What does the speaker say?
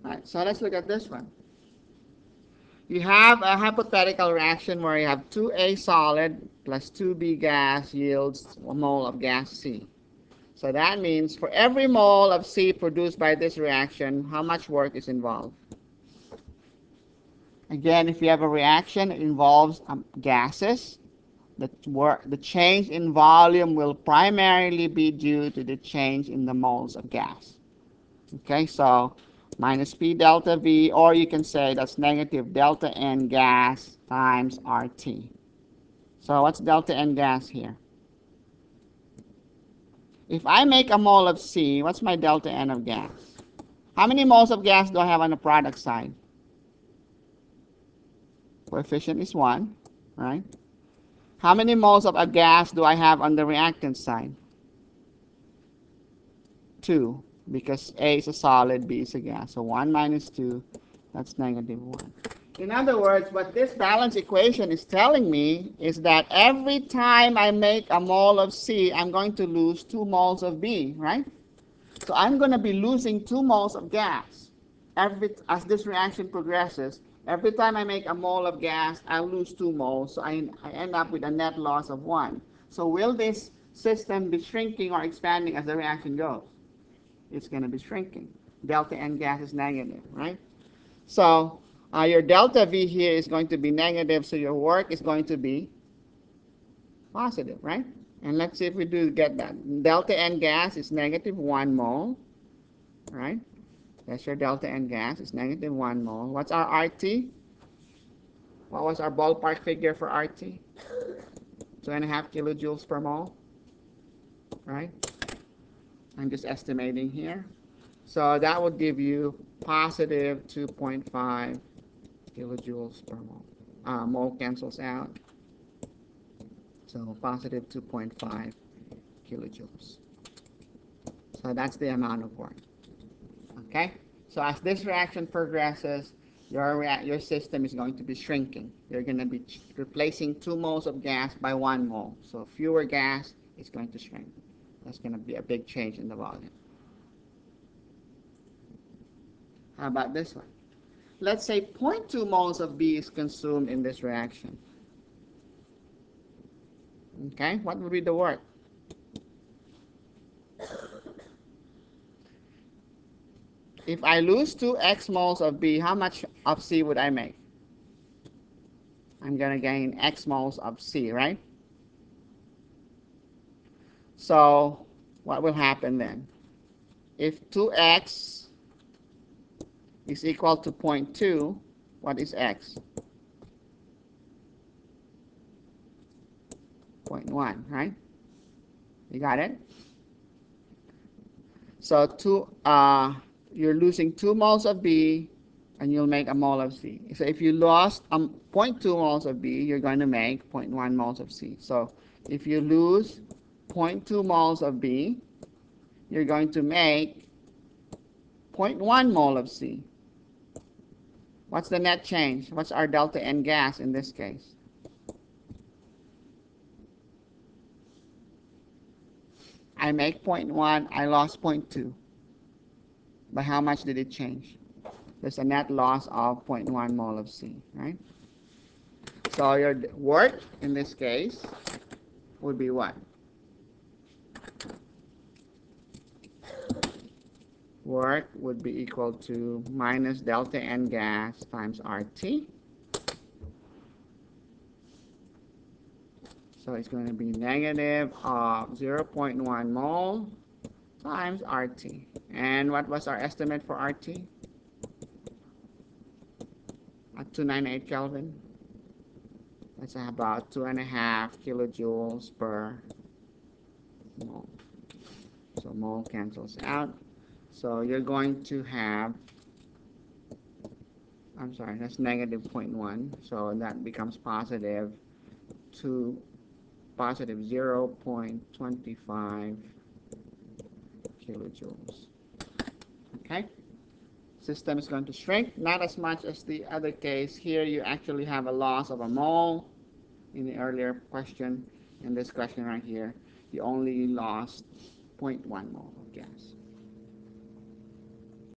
Right, so let's look at this one. You have a hypothetical reaction where you have 2A solid plus 2B gas yields a mole of gas C. So that means for every mole of C produced by this reaction, how much work is involved? Again, if you have a reaction that involves gases, the change in volume will primarily be due to the change in the moles of gas. Okay, so minus P delta V, or you can say that's negative delta N gas times RT. So what's delta N gas here? If I make a mole of C, what's my delta N of gas? How many moles of gas do I have on the product side? Coefficient is 1, right? How many moles of a gas do I have on the reactant side? 2, because A is a solid, B is a gas. So 1 minus 2, that's negative 1. In other words, what this balance equation is telling me is that every time I make a mole of C, I'm going to lose 2 moles of B, right? So I'm going to be losing 2 moles of gas as this reaction progresses. Every time I make a mole of gas, I lose 2 moles, so I end up with a net loss of 1. So will this system be shrinking or expanding as the reaction goes? It's going to be shrinking. Delta N gas is negative, right? So your delta V here is going to be negative, so your work is going to be positive, right? And let's see if we do get that. Delta N gas is negative 1 mole, right? That's your delta N gas. It's negative 1 mole. What's our RT? What was our ballpark figure for RT? 2.5 kilojoules per mole, right? I'm just estimating here. So that would give you positive 2.5 kilojoules per mole. Mole cancels out. So positive 2.5 kilojoules. So that's the amount of work. Okay? So as this reaction progresses, your system is going to be shrinking. You're going to be replacing 2 moles of gas by 1 mole. So fewer gas is going to shrink. That's going to be a big change in the volume. How about this one? Let's say 0.2 moles of B is consumed in this reaction. Okay, what would be the work? If I lose 2 X moles of B, how much of C would I make? I'm going to gain X moles of C, right? So what will happen then? If 2X is equal to 0.2, what is X? 0.1, right? You got it? So you're losing 2 moles of B, and you'll make a mole of C. So if you lost 0.2 moles of B, you're going to make 0.1 moles of C. So if you lose 0.2 moles of B, you're going to make 0.1 mole of C. What's the net change? What's our delta N gas in this case? I make 0.1, I lost 0.2. By how much did it change? There's a net loss of 0.1 mole of C, right? So your work in this case would be what? Work would be equal to minus delta N gas times RT. So it's going to be negative of 0.1 mole times RT. And what was our estimate for RT? At 298 Kelvin. That's about 2.5 kilojoules per mole. So mole cancels out. So you're going to have, I'm sorry, that's negative 0.1. So that becomes positive 0.25 kilojoules. Okay? System is going to shrink, not as much as the other case. Here you actually have a loss of a mole in the earlier question. In this question right here, you only lost 0.1 mole of gas.